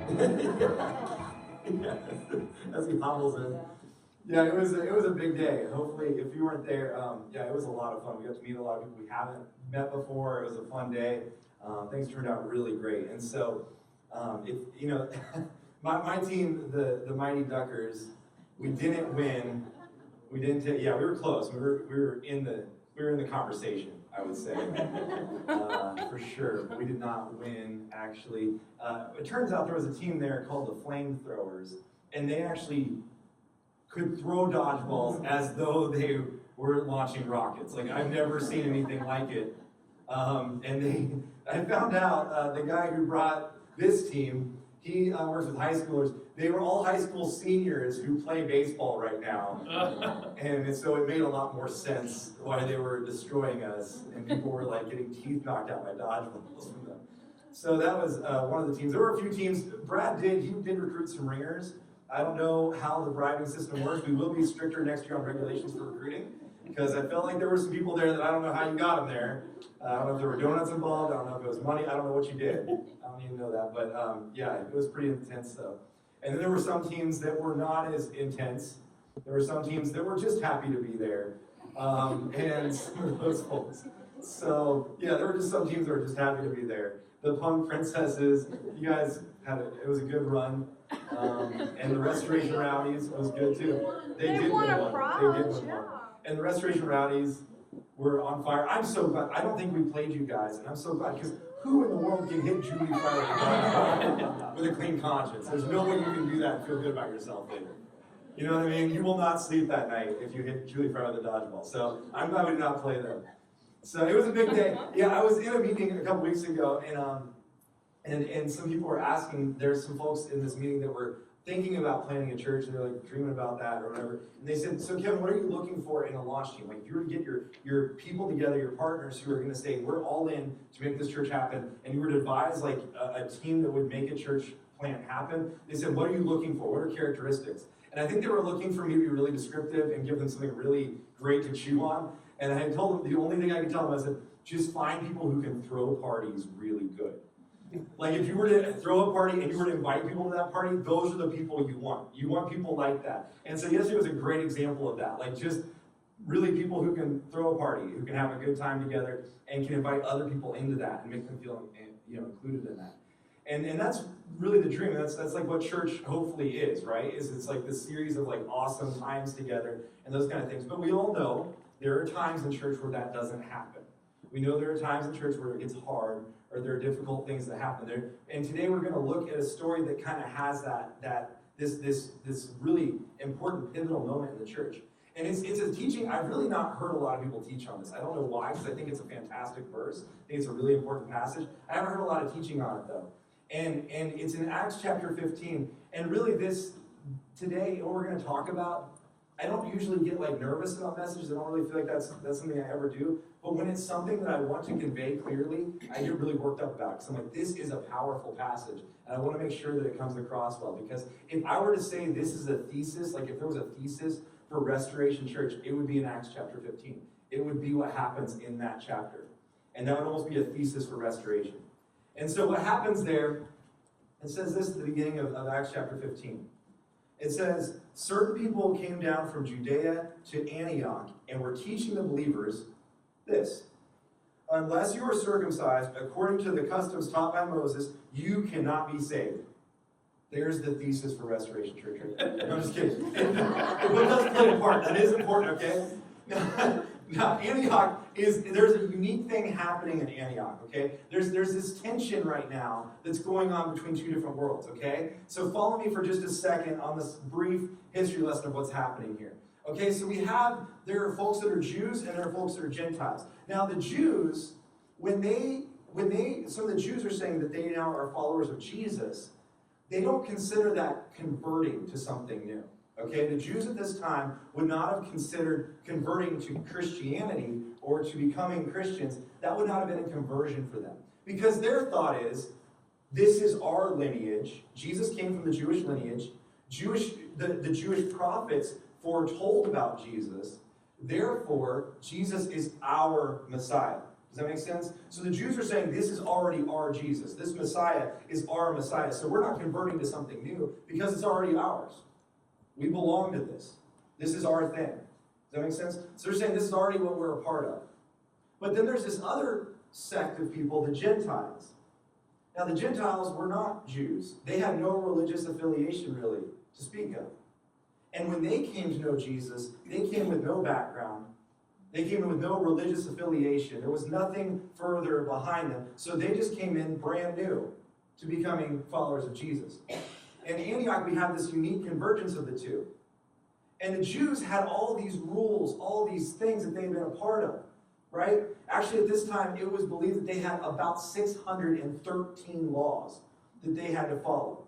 Yeah, as he hobbles in. Yeah, it was a big day. Hopefully, if you weren't there, yeah, it was a lot of fun. We got to meet a lot of people we haven't met before. It was a fun day. Things turned out really great. And so, if you know, my team, the Mighty Duckers, we didn't win. We didn't take. Yeah, we were close. We were in the conversation, I would say, for sure. But we did not win. Actually, it turns out there was a team there called the Flamethrowers, and they actually could throw dodgeballs as though they were launching rockets. Like, I've never seen anything like it. I found out the guy who brought this team, he works with high schoolers. They were all high school seniors who play baseball right now. And so it made a lot more sense why they were destroying us, and people were like getting teeth knocked out by dodgeballs from them. So that was one of the teams. There were a few teams. Brad did recruit some ringers. I don't know how the bribing system works. We will be stricter next year on regulations for recruiting, because I felt like there were some people there that I don't know how you got them there. I don't know if there were donuts involved. I don't know if it was money. I don't know what you did. I don't even know that. But yeah, it was pretty intense though. And then there were some teams that were not as intense. There were some teams that were just happy to be there. And some of those folks. So yeah, there were just some teams that were just happy to be there. The Punk Princesses, you guys it was a good run. And the Restoration Rowdies was good too. They did win one. And the Restoration Rowdies were on fire. I'm so glad. I don't think we played you guys, and I'm so glad, because who in the world can hit Julie Fire with a clean conscience? There's no way you can do that and feel good about yourself later. You know what I mean? You will not sleep that night if you hit Julie Fire with a dodgeball. So I'm glad we did not play them. So it was a big day. Yeah, I was in a meeting a couple weeks ago, and some people were asking, there's some folks in this meeting that were thinking about planning a church, and they're like dreaming about that or whatever. And they said, so Kevin, what are you looking for in a launch team? Like, if you were to get your people together, your partners who are going to say, we're all in to make this church happen, and you were to advise like a team that would make a church plant happen, they said, what are you looking for? What are characteristics? And I think they were looking for me to be really descriptive and give them something really great to chew on. And I told them, the only thing I could tell them, I said, just find people who can throw parties really good. Like, if you were to throw a party and you were to invite people to that party, those are the people you want. You want people like that. And so yesterday was a great example of that. Like, just really people who can throw a party, who can have a good time together, and can invite other people into that and make them feel, included in that. And that's really the dream. That's like what church hopefully is, right? It's like this series of like awesome times together and those kind of things. But we all know there are times in church where that doesn't happen. We know there are times in church where it gets hard, or there are difficult things that happen there. And today we're going to look at a story that kind of has this really important pivotal moment in the church. And it's a teaching I've really not heard a lot of people teach on this. I don't know why, because I think it's a fantastic verse. I think it's a really important passage. I haven't heard a lot of teaching on it though. And it's in Acts chapter 15. And really today, what we're going to talk about, I don't usually get like nervous about messages. I don't really feel like that's something I ever do. But when it's something that I want to convey clearly, I get really worked up about it. Because I'm like, this is a powerful passage. And I want to make sure that it comes across well. Because if I were to say this is a thesis, like if there was a thesis for Restoration Church, it would be in Acts chapter 15. It would be what happens in that chapter. And that would almost be a thesis for Restoration. And so what happens there, it says this at the beginning of Acts chapter 15. It says, certain people came down from Judea to Antioch and were teaching the believers this: unless you are circumcised according to the customs taught by Moses, you cannot be saved. There's the thesis for Restoration Church. No, I'm just kidding. But it does play a part. That is important, okay? Now, Antioch there's a unique thing happening in Antioch, okay? There's this tension right now that's going on between two different worlds, okay? So follow me for just a second on this brief history lesson of what's happening here. Okay, so there are folks that are Jews and there are folks that are Gentiles. Now the Jews, some of the Jews are saying that they now are followers of Jesus, they don't consider that converting to something new. Okay, the Jews at this time would not have considered converting to Christianity or to becoming Christians. That would not have been a conversion for them. Because their thought is, this is our lineage. Jesus came from the Jewish lineage. The Jewish prophets foretold about Jesus. Therefore, Jesus is our Messiah. Does that make sense? So the Jews are saying this is already our Jesus. This Messiah is our Messiah. So we're not converting to something new because it's already ours. We belong to this. This is our thing. Does that make sense? So they're saying this is already what we're a part of. But then there's this other sect of people, the Gentiles. Now the Gentiles were not Jews. They had no religious affiliation really to speak of. And when they came to know Jesus, they came with no background. They came in with no religious affiliation. There was nothing further behind them. So they just came in brand new to becoming followers of Jesus. In Antioch, we have this unique convergence of the two. And the Jews had all these rules, all these things that they had been a part of, right? Actually, at this time, it was believed that they had about 613 laws that they had to follow.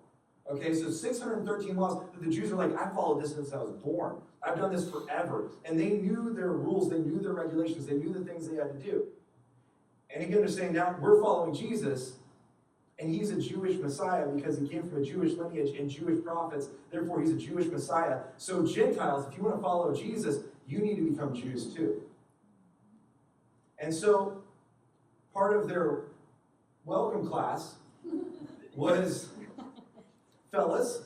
Okay, so 613 laws that the Jews are like, I followed this since I was born. I've done this forever. And they knew their rules, they knew their regulations, they knew the things they had to do. And again, they're saying now we're following Jesus, and he's a Jewish Messiah because he came from a Jewish lineage and Jewish prophets. Therefore, he's a Jewish Messiah. So Gentiles, if you want to follow Jesus, you need to become Jews too. And so part of their welcome class was, fellas,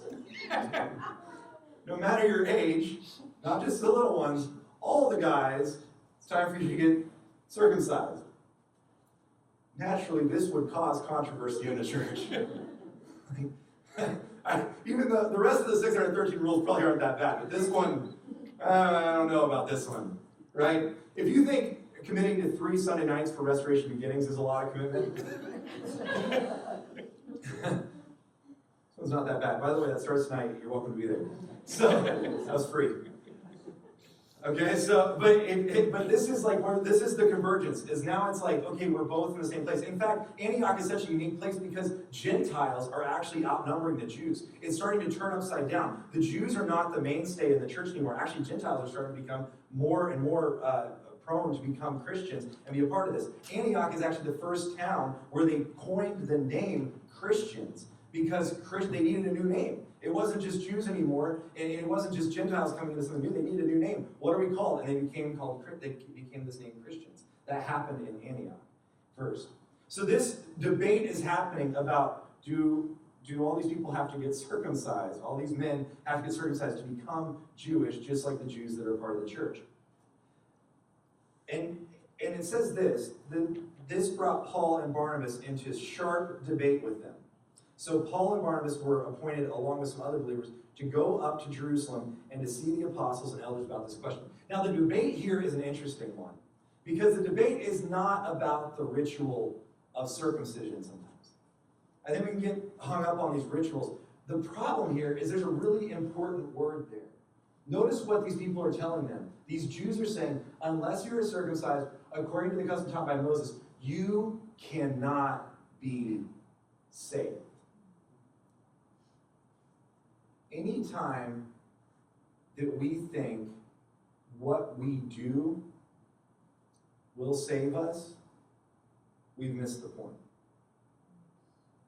no matter your age, not just the little ones, all the guys, it's time for you to get circumcised. Naturally, this would cause controversy in the church. Even the rest of the 613 rules probably aren't that bad, but this one, I don't know about this one, right? If you think committing to 3 Sunday nights for Restoration Beginnings is a lot of commitment, this one's not that bad. By the way, that starts tonight. You're welcome to be there. So, that was free. Okay, so, but this is like where this is the convergence, is now it's like, okay, we're both in the same place. In fact, Antioch is such a unique place because Gentiles are actually outnumbering the Jews. It's starting to turn upside down. The Jews are not the mainstay in the church anymore. Actually, Gentiles are starting to become more and more prone to become Christians and be a part of this. Antioch is actually the first town where they coined the name Christians because they needed a new name. It wasn't just Jews anymore, and it wasn't just Gentiles coming into something new. They needed a new name. What are we called? And they became this name Christians. That happened in Antioch first. So this debate is happening about do all these people have to get circumcised? All these men have to get circumcised to become Jewish, just like the Jews that are part of the church. And it says this brought Paul and Barnabas into sharp debate with them. So Paul and Barnabas were appointed, along with some other believers, to go up to Jerusalem and to see the apostles and elders about this question. Now the debate here is an interesting one, because the debate is not about the ritual of circumcision sometimes. I think we can get hung up on these rituals. The problem here is there's a really important word there. Notice what these people are telling them. These Jews are saying, unless you are circumcised according to the custom taught by Moses, you cannot be saved. Anytime that we think what we do will save us, we've missed the point.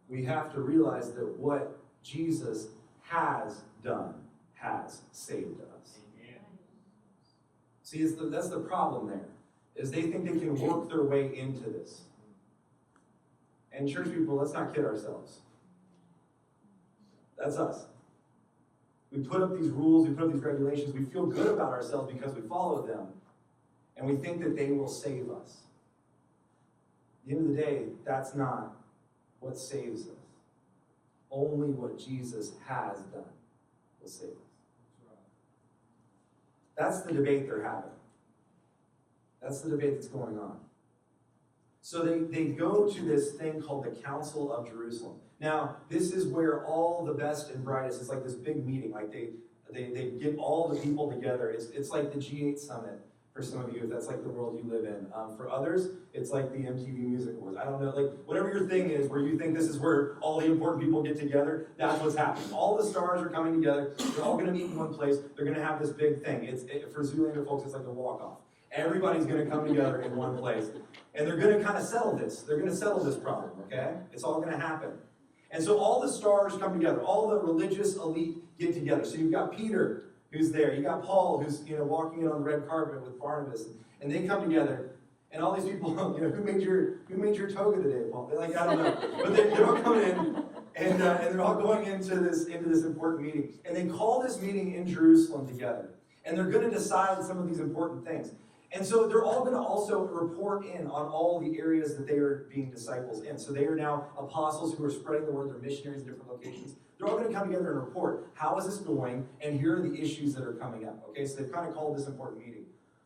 We have to realize that what Jesus has done has saved us. Amen. See, that's the problem there, is they think they can work their way into this. And church people, let's not kid ourselves. That's us. We put up these rules, we put up these regulations, we feel good about ourselves because we follow them, and we think that they will save us. At the end of the day, that's not what saves us. Only what Jesus has done will save us. That's the debate they're having. That's the debate that's going on. So they go to this thing called the Council of Jerusalem. Now, this is where all the best and brightest, it's like this big meeting, like they get all the people together. It's like the G8 Summit for some of you, if that's like the world you live in. For others, it's like the MTV Music Awards. I don't know, like whatever your thing is, where you think this is where all the important people get together, that's what's happening. All the stars are coming together. They're all going to meet in one place. They're going to have this big thing. For Zoolander folks, it's like a walk-off. Everybody's going to come together in one place. And they're going to kind of settle this. They're going to settle this problem, okay? It's all going to happen. And so all the stars come together. All the religious elite get together. So you've got Peter, who's there. You got Paul, who's walking in on the red carpet with Barnabas. And they come together. And all these people, who made your toga today, Paul? Like, I don't know. But they're all coming in, and they're all going into this important meeting. And they call this meeting in Jerusalem together. And they're going to decide some of these important things. And so they're all going to also report in on all the areas that they are being disciples in. So they are now apostles who are spreading the word. They're missionaries in different locations. They're all going to come together and report, how is this going? And here are the issues that are coming up. Okay, so they've kind of called this important meeting.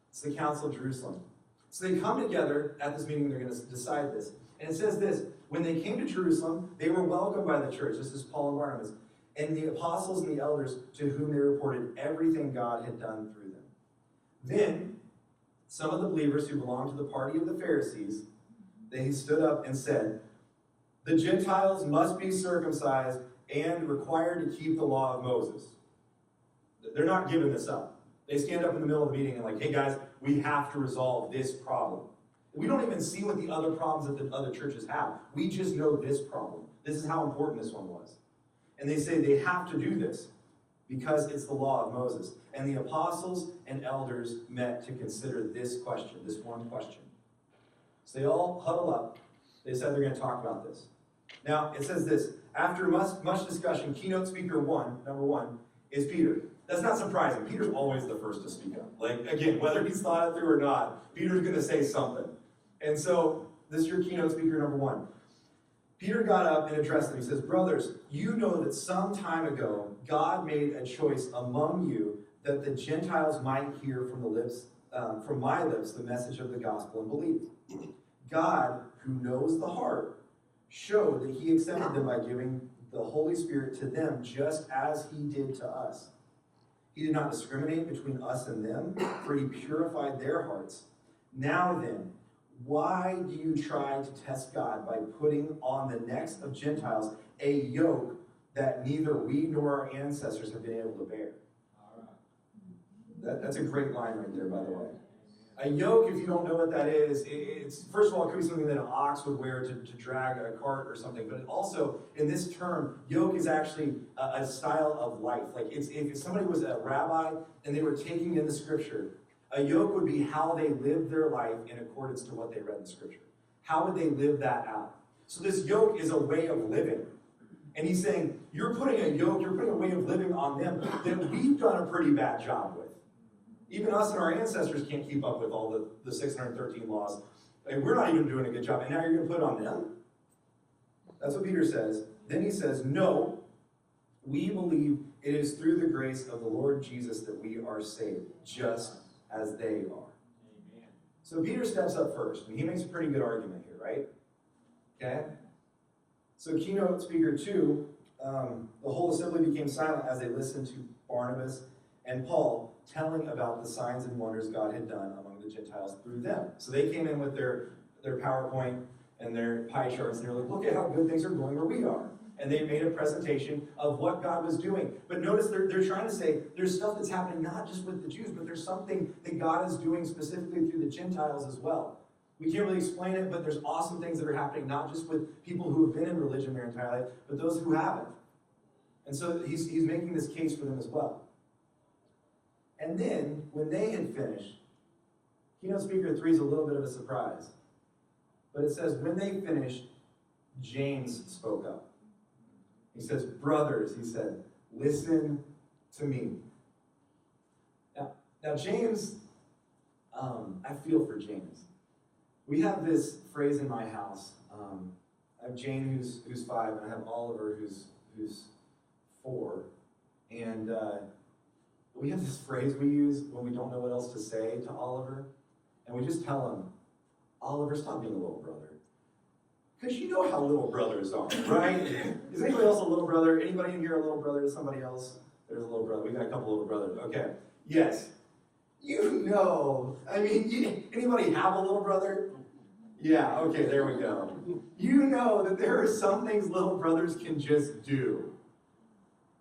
It's the Council of Jerusalem. So they come together at this meeting, they're going to decide this. And it says this, when they came to Jerusalem, they were welcomed by the church. This is Paul and Barnabas. And the apostles and the elders to whom they reported everything God had done through them. Then, some of the believers who belonged to the party of the Pharisees, they stood up and said, the Gentiles must be circumcised and required to keep the law of Moses. They're not giving this up. They stand up in the middle of the meeting and like, hey guys, we have to resolve this problem. We don't even see what the other problems that the other churches have. We just know this problem. This is how important this one was. And they say they have to do this because it's the law of Moses. And the apostles and elders met to consider this question, this one question. So they all huddle up. They said they're going to talk about this. Now, it says this, after much discussion, keynote speaker number one, is Peter. That's not surprising. Peter's always the first to speak up. Like, again, whether he's thought it through or not, Peter's going to say something. And so, this is your keynote speaker number one. Peter got up and addressed them. He says, brothers, you know that some time ago, God made a choice among you that the Gentiles might hear from my lips, the message of the gospel and believe. God, who knows the heart, showed that he accepted them by giving the Holy Spirit to them just as he did to us. He did not discriminate between us and them, for he purified their hearts. Now then, why do you try to test God by putting on the necks of Gentiles a yoke that neither we nor our ancestors have been able to bear? That's a great line right there, by the way. A yoke, if you don't know what that is, it's first of all, it could be something that an ox would wear to drag a cart or something. But also, in this term, yoke is actually a style of life. Like, if somebody was a rabbi and they were taking in the scripture, a yoke would be how they lived their life in accordance to what they read in the scripture. How would they live that out? So this yoke is a way of living. And he's saying, you're putting a yoke, you're putting a way of living on them that we've done a pretty bad job with. Even us and our ancestors can't keep up with all the 613 laws. And we're not even doing a good job. And now you're going to put it on them? That's what Peter says. Then he says, no, we believe it is through the grace of the Lord Jesus that we are saved, just as they are. Amen. So Peter steps up first, and he makes a pretty good argument here, right? Okay? So keynote speaker 2, the whole assembly became silent as they listened to Barnabas and Paul telling about the signs and wonders God had done among the Gentiles through them. So they came in with their PowerPoint and their pie charts, and they're like, look at how good things are going where we are. And they made a presentation of what God was doing. But notice they're trying to say there's stuff that's happening not just with the Jews, but there's something that God is doing specifically through the Gentiles as well. We can't really explain it, but there's awesome things that are happening, not just with people who have been in religion their entire life, but those who haven't. And so he's making this case for them as well. And then, when they had finished, keynote speaker 3 is a little bit of a surprise. But it says, when they finished, James spoke up. He says, brothers, he said, listen to me. Now James, I feel for James. We have this phrase in my house. I have Jane, who's 5, and I have Oliver, who's 4. And we have this phrase we use when we don't know what else to say to Oliver. And we just tell him, Oliver, stop being a little brother. Because you know how little brothers are, right? Is anybody else a little brother? Anybody in here a little brother to somebody else? There's a little brother. We got a couple little brothers. Okay. Yes. You know. I mean, anybody have a little brother? Yeah, okay, there we go. You know that there are some things little brothers can just do.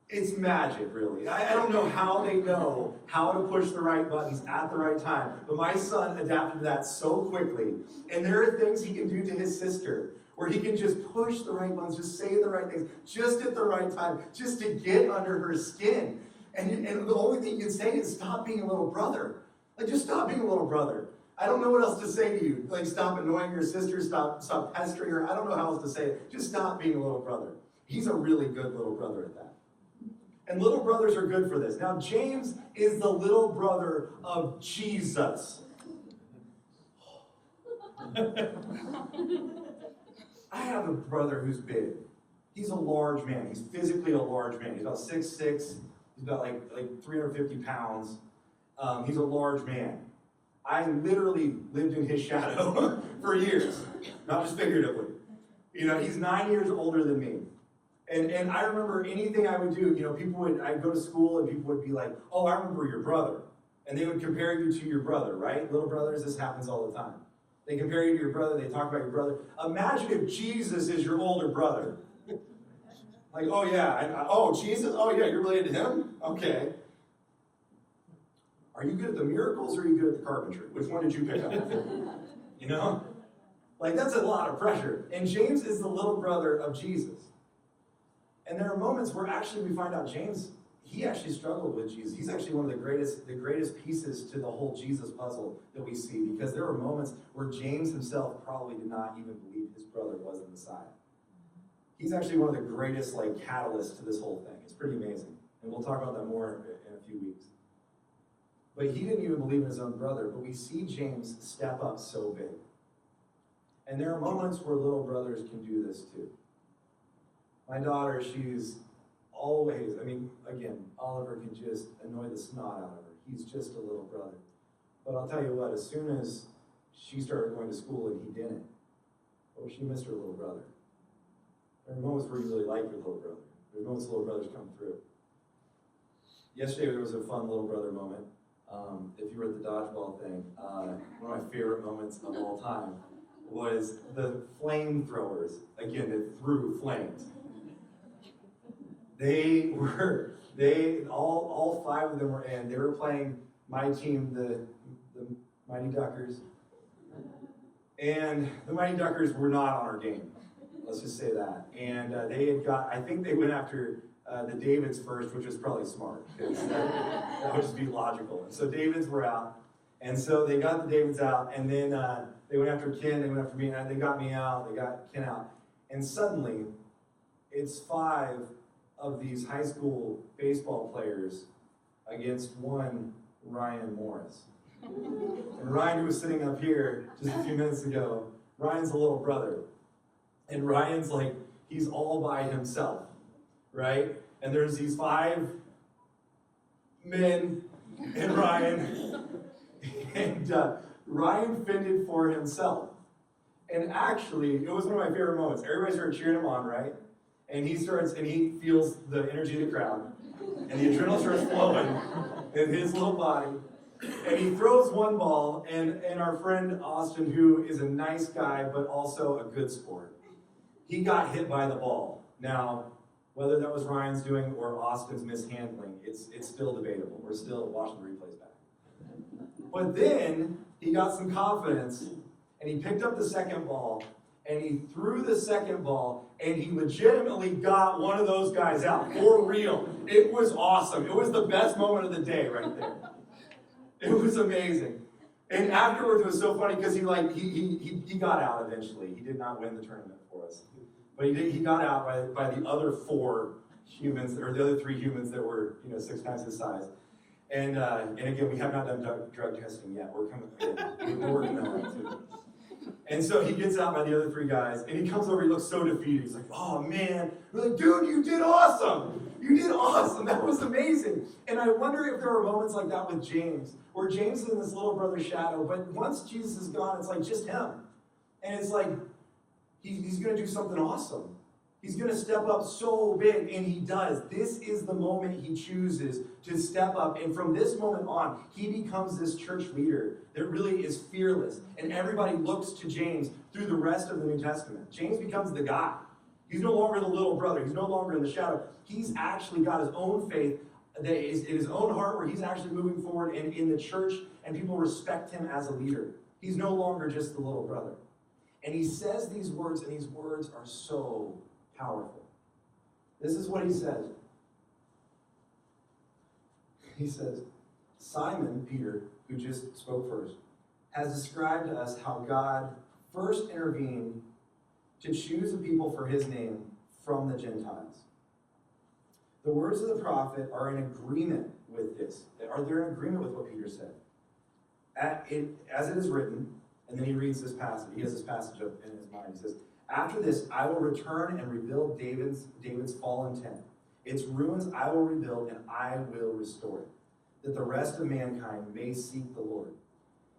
It's magic, really. I don't know how they know how to push the right buttons at the right time, but my son adapted to that so quickly. And there are things he can do to his sister where he can just push the right buttons, just say the right things, just at the right time, just to get under her skin. And the only thing you can say is stop being a little brother. Like, just stop being a little brother. I don't know what else to say to you. Like, stop annoying your sister, stop pestering her. I don't know how else to say it. Just stop being a little brother. He's a really good little brother at that. And little brothers are good for this. Now, James is the little brother of Jesus. I have a brother who's big. He's a large man. He's physically a large man. He's about 6'6". He's about like 350 pounds. He's a large man. I literally lived in his shadow for years, not just figuratively. You know, he's 9 years older than me. And I remember anything I would do, you know, I'd go to school and people would be like, oh, I remember your brother. And they would compare you to your brother, right? Little brothers, this happens all the time. They compare you to your brother, they talk about your brother. Imagine if Jesus is your older brother. Like, oh yeah, Jesus? Oh yeah, you're related to him? Okay. Are you good at the miracles or are you good at the carpentry? Which one did you pick up? You know? Like, that's a lot of pressure. And James is the little brother of Jesus. And there are moments where actually we find out James, he actually struggled with Jesus. He's actually one of the greatest pieces to the whole Jesus puzzle that we see, because there were moments where James himself probably did not even believe his brother was the Messiah. He's actually one of the greatest catalysts to this whole thing. It's pretty amazing. And we'll talk about that more in a few weeks. But he didn't even believe in his own brother, but we see James step up so big. And there are moments where little brothers can do this too. My daughter, she's always, again, Oliver can just annoy the snot out of her. He's just a little brother. But I'll tell you what, as soon as she started going to school and he didn't, she missed her little brother. There are moments where you really like your little brother. There's moments little brothers come through. Yesterday there was a fun little brother moment. If you were at the dodgeball thing, one of my favorite moments of all time was the flamethrowers, again, that threw flames. All five of them were in. They were playing my team, the Mighty Duckers. And the Mighty Duckers were not on our game. Let's just say that. And I think they went after the Davids first, which was probably smart, because that would just be logical. And so Davids were out. And so they got the Davids out, and then they went after Ken, they went after me, and they got me out, they got Ken out. And suddenly, it's 5 of these high school baseball players against one Ryan Morris. And Ryan, who was sitting up here just a few minutes ago, Ryan's a little brother. And Ryan's he's all by himself, right? And there's these 5 men and Ryan, and Ryan fended for himself. And actually, it was one of my favorite moments. Everybody started cheering him on, right? And he feels the energy of the crowd, and the adrenaline starts flowing in his little body. And he throws one ball, and our friend Austin, who is a nice guy, but also a good sport, he got hit by the ball. Now, whether that was Ryan's doing or Austin's mishandling, it's still debatable. We're still watching the replays back. But then he got some confidence, and he picked up the second ball, and he threw the second ball, and he legitimately got one of those guys out, for real. It was awesome. It was the best moment of the day right there. It was amazing. And afterwards, it was so funny because he got out eventually. He did not win the tournament for us. But he got out by the other 4 humans, or the other 3 humans that were 6 times his size. And again, we have not done drug testing yet. We're working on that too. And so he gets out by the other 3 guys, and he comes over, he looks so defeated. He's like, oh man. We're like, dude, you did awesome. You did awesome. That was amazing. And I wonder if there are moments like that with James, where James is in this little brother's shadow, but once Jesus is gone, it's just him. And it's he's going to do something awesome. He's going to step up so big, and he does. This is the moment he chooses to step up, and from this moment on, he becomes this church leader that really is fearless, and everybody looks to James through the rest of the New Testament. James becomes the guy. He's no longer the little brother. He's no longer in the shadow. He's actually got his own faith that is in his own heart, where he's actually moving forward in the church, and people respect him as a leader. He's no longer just the little brother. And he says these words, and these words are so powerful. This is what he says. He says, Simon, Peter, who just spoke first, has described to us how God first intervened to choose a people for his name from the Gentiles. The words of the prophet are in agreement with this. They're in agreement with what Peter said. As it is written, and then he reads this passage. He has this passage up in his mind. He says, "After this, I will return and rebuild David's fallen tent. Its ruins I will rebuild, and I will restore it, that the rest of mankind may seek the Lord.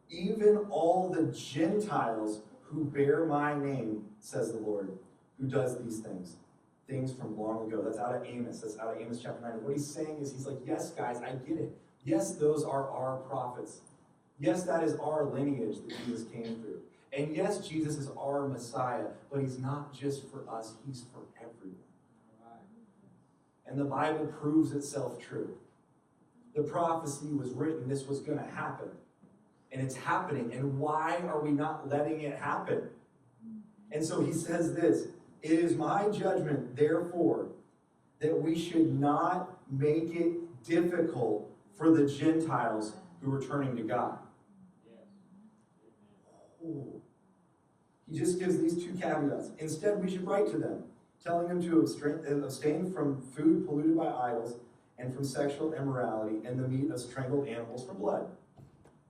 Even all the Gentiles who bear my name, says the Lord, who does these things from long ago." That's out of Amos. That's out of Amos chapter 9. What he's saying is, he's like, yes, guys, I get it. Yes, those are our prophets. Yes, that is our lineage that Jesus came through. And yes, Jesus is our Messiah, but he's not just for us, he's for everyone. And the Bible proves itself true. The prophecy was written, this was going to happen. And it's happening. And why are we not letting it happen? And so he says this, "It is my judgment, therefore, that we should not make it difficult for the Gentiles who are turning to God." Oh. He just gives these two caveats. "Instead, we should write to them, telling them to abstain from food polluted by idols and from sexual immorality and the meat of strangled animals for blood."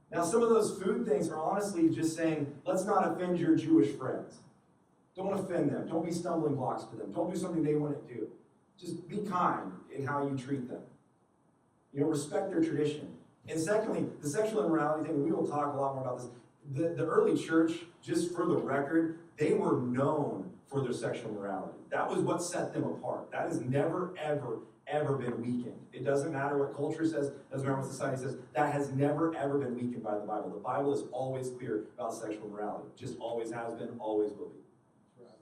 Now, some of those food things are honestly just saying, let's not offend your Jewish friends. Don't offend them. Don't be stumbling blocks to them. Don't do something they wouldn't do. Just be kind in how you treat them. Respect their tradition. And secondly, the sexual immorality thing, and we will talk a lot more about this. The early church, just for the record, they were known for their sexual morality. That was what set them apart. That has never, ever, ever been weakened. It doesn't matter what culture says, doesn't matter what society says, that has never, ever been weakened by the Bible. The Bible is always clear about sexual morality. Just always has been, always will be.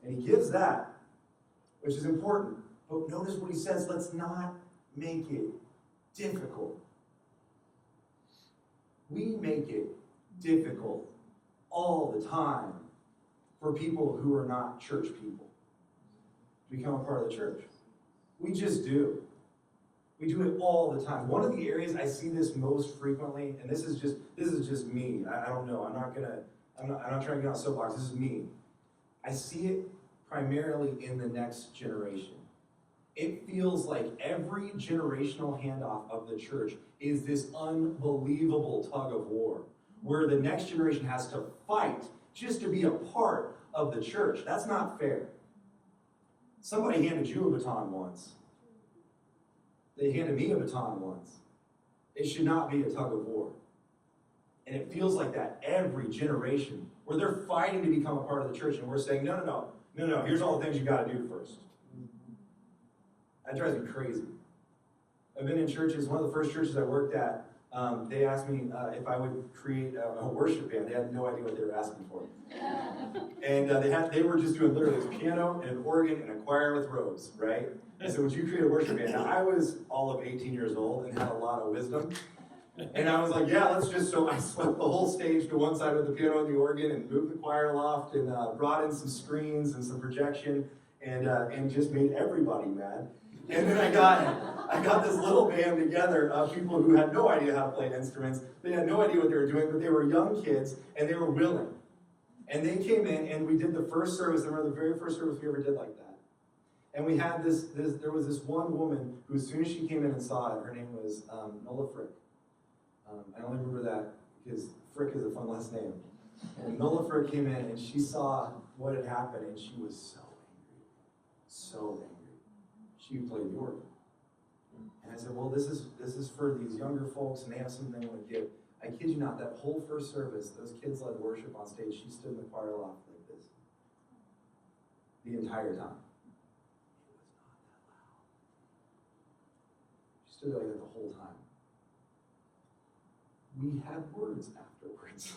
And he gives that, which is important. But notice what he says, let's not make it difficult. We make it difficult all the time for people who are not church people to become a part of the church. We just do. We do it all the time. One of the areas I see this most frequently, and this is just me. I don't know. I'm not trying to get on a soapbox. This is me. I see it primarily in the next generation. It feels like every generational handoff of the church is this unbelievable tug of war, where the next generation has to fight just to be a part of the church. That's not fair. Somebody handed you a baton once. They handed me a baton once. It should not be a tug of war. And it feels like that every generation, where they're fighting to become a part of the church, and we're saying, no, here's all the things you got to do first. That drives me crazy. I've been in churches, one of the first churches I worked at, they asked me if I would create a worship band. They had no idea what they were asking for. And they were just doing literally a piano and an organ and a choir with robes, right? I said, would you create a worship band? Now, I was all of 18 years old and had a lot of wisdom. And I was like, yeah, let's just, so I swept the whole stage to one side with the piano and the organ and moved the choir aloft and brought in some screens and some projection and just made everybody mad. And then I got this little band together of people who had no idea how to play instruments. They had no idea what they were doing, but they were young kids and they were willing. And they came in and we did the first service. I remember the very first service we ever did like that. And we had there was this one woman who, as soon as she came in and saw it, her name was Nola Frick. I only remember that because Frick is a fun last name. And Nola Frick came in and she saw what had happened and she was so angry. So angry. She played the organ. And I said, well, this is for these younger folks and they have something they want to give. I kid you not, that whole first service, those kids led worship on stage. She stood in the choir loft like this the entire time. It was not that loud. She stood there like that the whole time. We had words afterwards.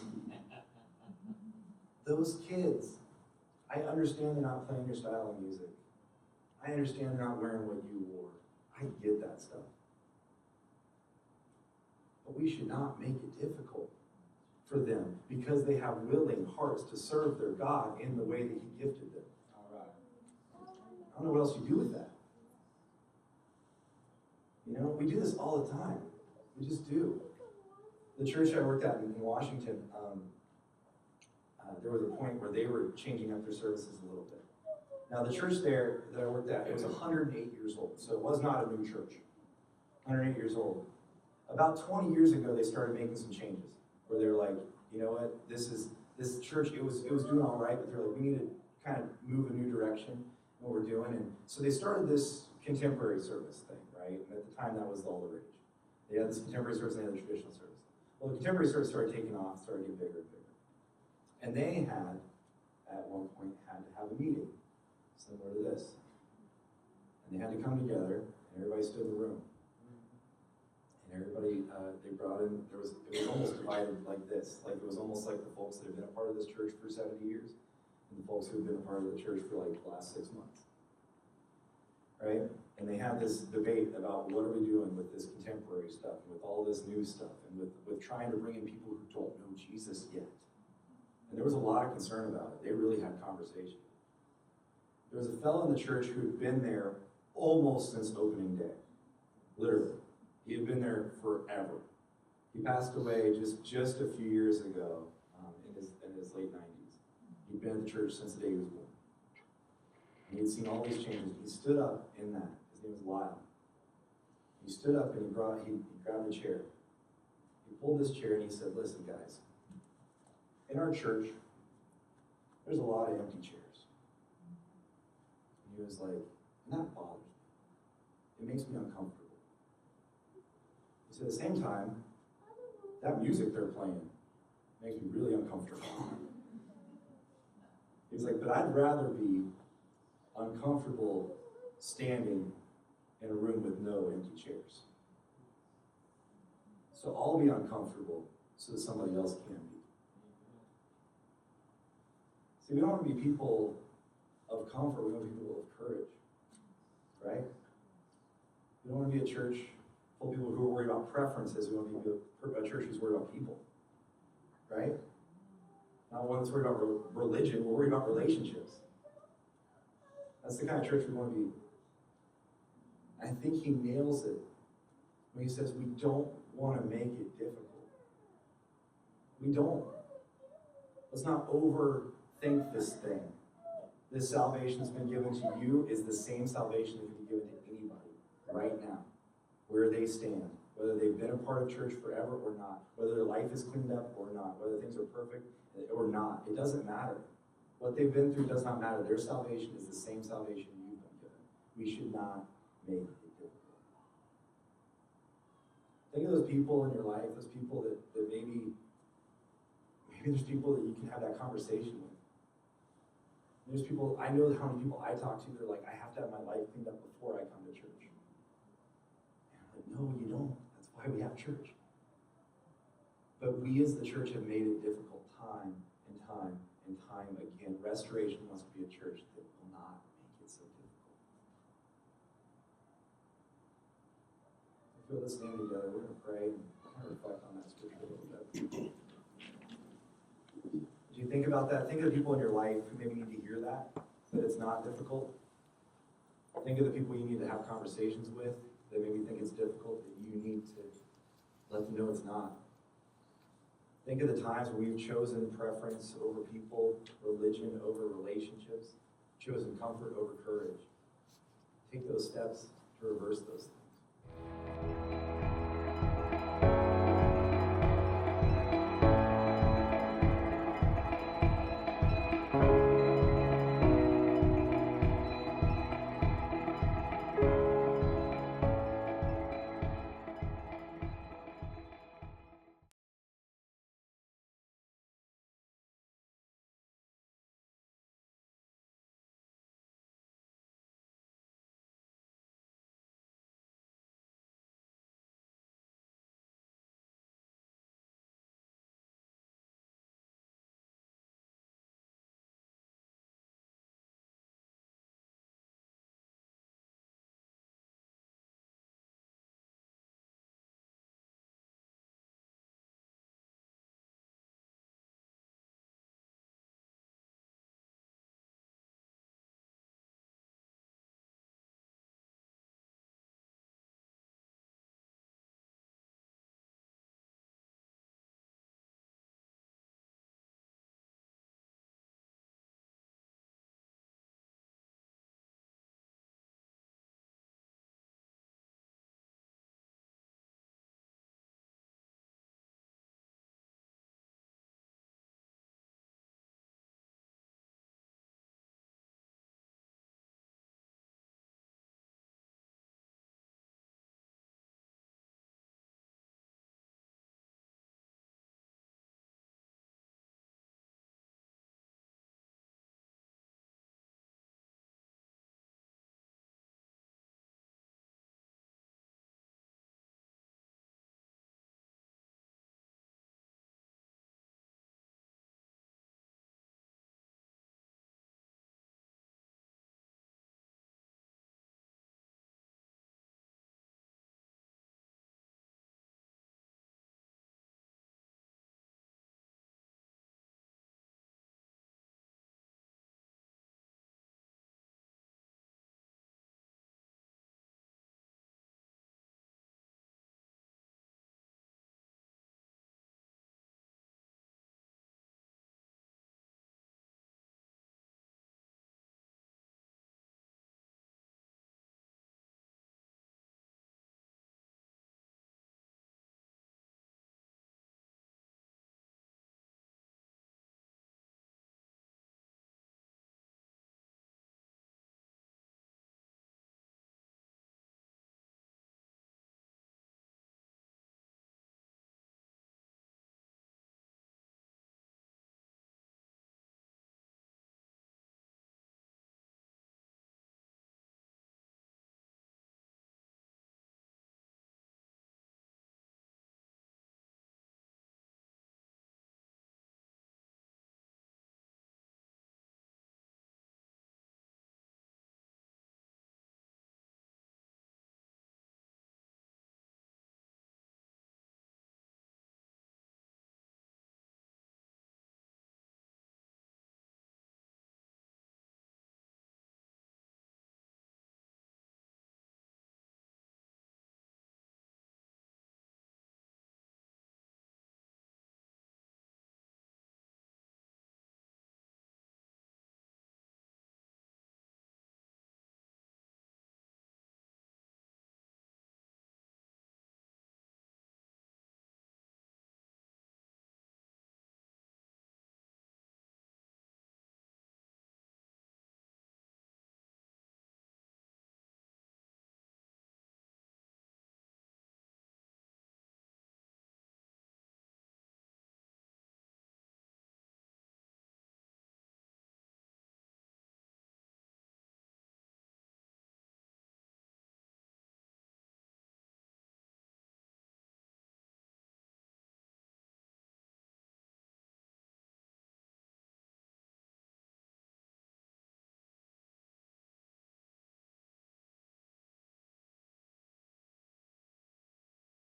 Those kids, I understand they're not playing your style of music. I understand they're not wearing what you wore. I get that stuff. But we should not make it difficult for them because they have willing hearts to serve their God in the way that He gifted them. All right. I don't know what else you do with that. We do this all the time. We just do. The church I worked at in Washington, there was a point where they were changing up their services a little bit. Now, the church there that I worked at, it was 108 years old, so it was not a new church. 108 years old. About 20 years ago, they started making some changes, where they were like, you know what, this church, it was doing all right, but they're like, we need to kind of move a new direction in what we're doing. And so they started this contemporary service thing, right? And at the time, that was all the rage. They had this contemporary service and they had the traditional service. Well, the contemporary service started taking off, started getting bigger and bigger. And they had, at one point, had to have a meeting, similar to this. And they had to come together, and everybody stood in the room. And everybody, they brought in, it was almost divided like this. Like, it was almost like the folks that have been a part of this church for 70 years, and the folks who have been a part of the church for like the last 6 months. Right? And they had this debate about what are we doing with this contemporary stuff, and with all this new stuff, and with trying to bring in people who don't know Jesus yet. And there was a lot of concern about it. They really had conversation. There was a fellow in the church who had been there almost since opening day. Literally. He had been there forever. He passed away just a few years ago, in his late 90s. He'd been at the church since the day he was born. And he'd seen all these changes. He stood up in that. His name was Lyle. He stood up and he grabbed a chair. He pulled this chair and he said, listen, guys, in our church, there's a lot of empty chairs. And he was like, and that bothers me. It makes me uncomfortable. He said, at the same time, that music they're playing makes me really uncomfortable. He's like, but I'd rather be uncomfortable standing in a room with no empty chairs. So I'll be uncomfortable so that somebody else can be. See, we don't want to be people of comfort, we want to be people of courage, right? We don't want to be a church full of people who are worried about preferences. We want to be a church who's worried about people, right? Not one that's worried about religion, we're worried about relationships. That's the kind of church we want to be. I think he nails it when he says we don't want to make it difficult. We don't. Let's not overthink this thing. This salvation that's been given to you is the same salvation that can be given to anybody right now, where they stand, whether they've been a part of church forever or not, whether their life is cleaned up or not, whether things are perfect or not. It doesn't matter. What they've been through does not matter. Their salvation is the same salvation you've been given. We should not make it difficult. Think of those people in your life, those people that maybe there's people that you can have that conversation with. There's people, I know how many people I talk to, they're like, I have to have my life cleaned up before I come to church. And I'm like, no, you don't. That's why we have church. But we as the church have made it difficult time and time and time again. Restoration must be a church that will not make it so difficult. I feel let's stand together. We're going to pray and kind of reflect on that scripture a little bit. Do you think about that? Think of the people in your life who maybe need to hear that it's not difficult. Think of the people you need to have conversations with that maybe think it's difficult, that you need to let them know it's not. Think of the times where we've chosen preference over people, religion over relationships, chosen comfort over courage. Take those steps to reverse those things.